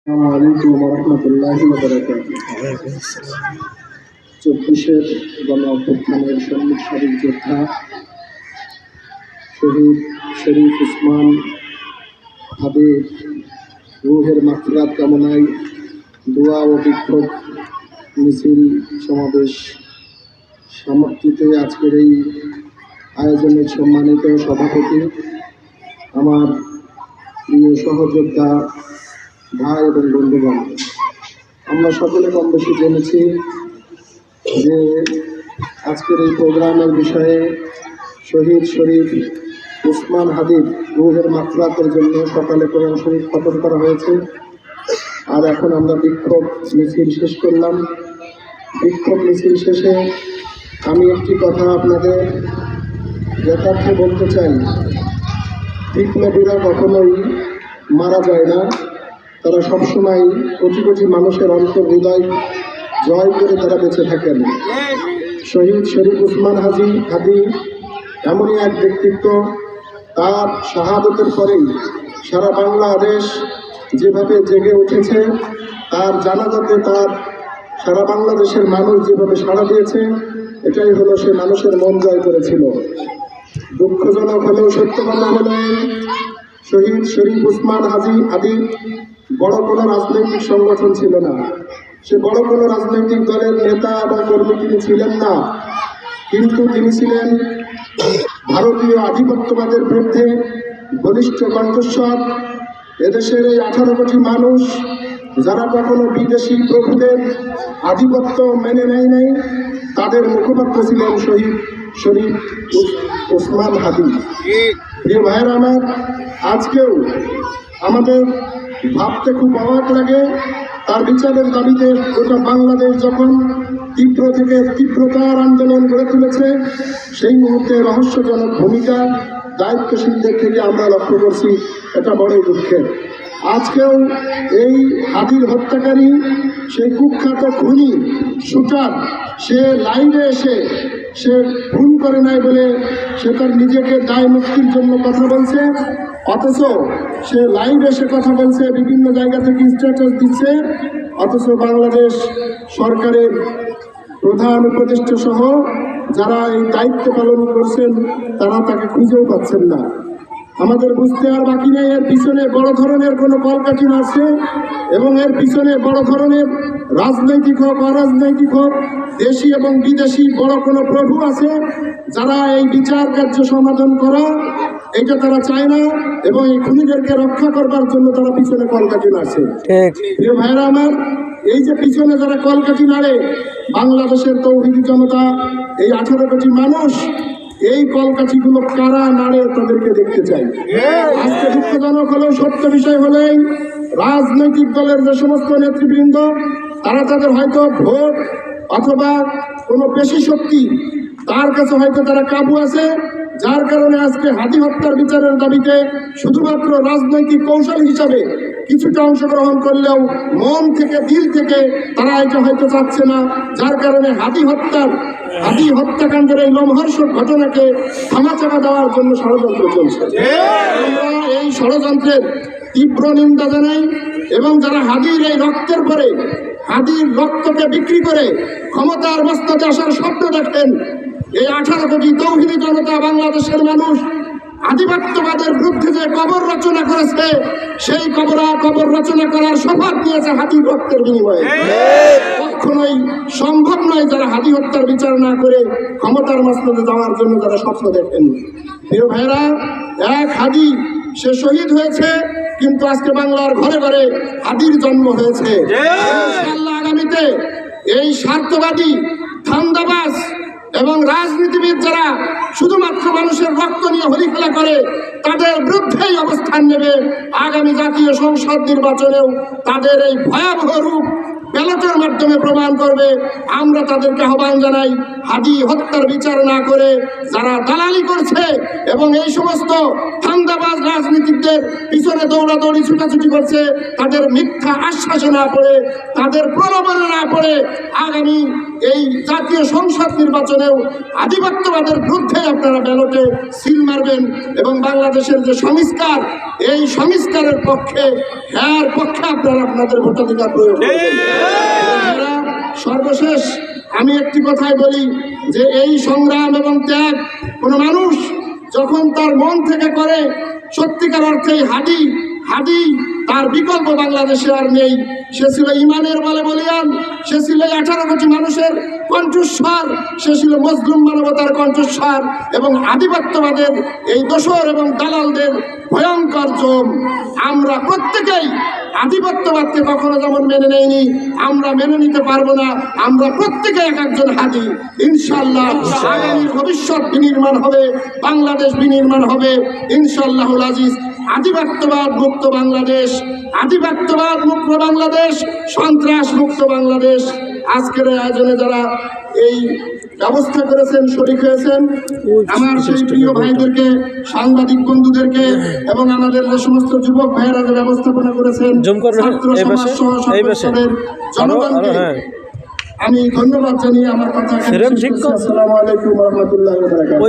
আসসালামু আলাইকুম ওয়া রাহমাতুল্লাহি ওয়া বারাকাতুহু। 24-এর গণ অভ্যুত্থানের সম্মুখ সারির যোদ্ধা শহীদ শরীফ উসমান হাদির রুহের মাগফিরাত কামনায় দোয়া ও বিক্ষোভ মিছিল সমাবেশ সমাপ্তিতে আজকের এই আয়োজনের সম্মানিত সভাপতি, আমার প্রিয় সহযোদ্ধা ভাই এবং বন্ধুগণ, আমরা সকলে কম বেশি জেনেছি যে আজকের এই প্রোগ্রামের বিষয়ে শহীদ শরীফ উসমান হাদির রুহের মাগফিরাতের জন্য সকালে কোরআন শরীফ খতম করা হয়েছে। আর এখন আমরা বিক্ষোভ মিছিল শেষ করলাম। বিক্ষোভ মিছিল শেষে আমি একটি কথা আপনাদের যথার্থে বলতে চাই। বিপ্লবীরা কখনোই মারা যায় না, তারা সবসময় কোটি কোটি মানুষের অন্তর হৃদয় জয় করে তারা বেঁচে থাকেন। শহীদ শরীফ উসমান হাদি এমনই এক ব্যক্তিত্ব, তার শাহাদতের পরেই সারা বাংলাদেশ যেভাবে জেগে উঠেছে, তার জানাজাতে তার সারা বাংলাদেশের মানুষ যেভাবে সাড়া দিয়েছে, এটাই হলো সে মানুষের মন জয় করেছিল। দুঃখজনক হলেও সত্য কথা হলো শহীদ শরীফ উসমান হাদি বড় কোনো রাজনৈতিক সংগঠন ছিল না, সে বড় কোনো রাজনৈতিক দলের নেতা বা কর্মী তিনি ছিলেন না, কিন্তু তিনি ছিলেন ভারতীয় আধিপত্যবাদের বিরুদ্ধে বলিষ্ঠ কণ্ঠস্বর। এদেশের এই 18 কোটি মানুষ যারা কখনো বিদেশি প্রভুদের আধিপত্য মেনে নেয় নাই, তাদের মুখপাত্র ছিলেন শহীদ শরীফ উসমান হাদি। প্রিয় ভাইয়েরা আমার, আজকেও আমাদের ভাবতে খুব অবাক লাগে, তার বিচারের দাবিতে গোটা বাংলাদেশ যখন তীব্র থেকে তীব্রতার আন্দোলন গড়ে তুলেছে, সেই মুহূর্তে রহস্যজনক ভূমিকা দায়িত্বশীলদের থেকে আমরা লক্ষ্য করছি। এটা বড়ই দুঃখের। আজকেও এই হাদির হত্যাকারী, সেই কুখ্যাত খুনি শুটার, সে লাইভে এসে সে খুন করে নাই বলে সে তার নিজেকে দায় মুক্তির জন্য কথা বলছে, অথচ সে লাইভে এসে কথা বলছে, বিভিন্ন জায়গা থেকে স্ট্যাটাস দিচ্ছে, অথচ বাংলাদেশ সরকারের প্রধান উপদেষ্টা সহ যারা এই দায়িত্ব পালন করছেন তারা তাকে খুঁজেও পাচ্ছেন না। আমাদের বুঝতে আর বাকি নেই, এর পিছনে বড় ধরনের কোনো কলকাঠি আছে এবং এর পিছনে বড় ধরনের রাজনৈতিক হোক অরাজনৈতিক হোক, দেশি এবং বিদেশি বড় কোনো প্রভু আছে, যারা এই বিচার কার্য সমাধান করা এটা তারা চায় না, এবং এই খুনিদেরকে রক্ষা করবার জন্য তারা পিছনে কলকাঠি নাড়ছে। প্রিয় ভাইরা আমার, এই যে পিছনে যারা কলকাঠি নাড়ে, বাংলাদেশের তৌহিদি জনতা, এই 18 কোটি মানুষ, এই কলকাঠিগুলো কারা নাড়ে তাদেরকে দেখতে চাই। আজকে দুঃখজনক হলেও সত্য বিষয় হলেই রাজনৈতিক দলের যে সমস্ত নেতৃবৃন্দ, তারা তাদের হয়তো ভোট অথবা কোনো পেশি শক্তি, তার কাছে হয়তো তারা কাবু আছে, যার কারণে আজকে হাদি হত্যার বিচারের দাবিতে শুধুমাত্র রাজনৈতিক কৌশল হিসাবে কিছুটা অংশগ্রহণ করলেও মন থেকে দিল থেকে তারা এটা হয়তো চাচ্ছে না, যার কারণে হাদি হত্যাকাণ্ডের এই লোমহর্ষক ঘটনাকে থামাচাপা দেওয়ার জন্য ষড়যন্ত্র চলছে। আমরা এই ষড়যন্ত্রের তীব্র নিন্দা জানাই, এবং যারা হাদির এই রক্তের পরে হাদির রক্তকে বিক্রি করে ক্ষমতার মস্তকে আসার স্বপ্ন দেখেন, এই 18 কোটি তৌহিদি জনতা, বাংলাদেশের মানুষ আধিপত্যবাদের বিরুদ্ধে যে কবর রচনা করেছে, সেই কবর রচনা করার শপথ নিয়েছে হাদির রক্তের বিনিময়ে। কখনোই সম্ভব নয় যারা হাদি হত্যার বিচার না করে ক্ষমতার মস্তকে যাওয়ার জন্য যারা স্বপ্ন দেখেন। প্রিয় ভাইরা, এক হাদি সে শহীদ হয়েছে, কিন্তু আজকে বাংলার ঘরে ঘরে হাদির জন্ম হয়েছে। ইনশাআল্লাহ আগামীতে এই স্বার্থবাদী, ধান্দাবাজ এবং রাজনীতিবিদ যারা শুধুমাত্র মানুষের রক্ত নিয়ে হরিখেলা করে, তাদের বিরুদ্ধেই অবস্থান নেবে। আগামী জাতীয় সংসদ নির্বাচনেও তাদের এই ভয়াবহ রূপ ব্যালটের মাধ্যমে প্রমাণ করবে। আমরা তাদেরকে আহ্বান জানাই, হাদি হত্যার বিচার না করে যারা দালালি করছে এবং এই সমস্ত ধান্দাবাজ রাজনীতিকদের পিছনে দৌড়াদৌড়ি ছুটাছুটি করছে, তাদের মিথ্যা আশ্বাসে না পড়ে, তাদের প্রলোভনে না পড়ে আগামী এই জাতীয় সংসদ নির্বাচনেও আধিপত্যবাদের বিরুদ্ধে আপনারা ব্যালটে সিল মারবেন এবং বাংলাদেশের যে সংস্কার, এই সংস্কারের পক্ষে আপনারা আপনাদের ভোটাধিকার প্রয়োগ করবেন। সর্বশেষ আমি একটি কথাই বলি যে এই সংগ্রাম এবং ত্যাগ কোনো মানুষ যখন তার মন থেকে করে, সত্যিকার অর্থেই হাদি তার বিকল্প বাংলাদেশে আর নেই। সে ছিল ইমানের বলে বলিয়ান, সে ছিল 18 কোটি মানুষের কণ্ঠস্বর, সে ছিল মজলুম মানবতার কণ্ঠস্বর এবং আধিপত্যবাদের এই দোসর এবং দালালদের ভয়ঙ্কর জম। আমরা প্রত্যেকেই আধিপত্যবাদকে কখনো যেমন মেনে নেইনি, আমরা মেনে নিতে পারবো না। আমরা প্রত্যেকে এক একজন হাদি। ইনশাআল্লাহ আগামী ভবিষ্যৎ বিনির্মাণ হবে, বাংলাদেশ বিনির্মাণ হবে ইনশাআল্লাহুল আজিজ। আধিপত্যবাদ মুক্ত বাংলাদেশ, আধিপত্যবাদ মুক্ত বাংলাদেশ, সন্ত্রাস মুক্ত বাংলাদেশ। আজকের আয়োজনে যারা এই ব্যবস্থা করেছেন, শরীক হয়েছেন, আমার সেই প্রিয় ভাইদেরকে, সাংবাদিক বন্ধুদেরকে এবং আমাদের যে সমস্ত যুবক ভাইয়েরা যে ব্যবস্থাপনা করেছেন, ছাত্র সমাজ সহ সদস্যদের, জনগণকে আমি ধন্যবাদ জানিয়ে আমার কথা। আসসালামু আলাইকুম ওয়া রাহমাতুল্লাহি ওয়া বারাকাতুহু।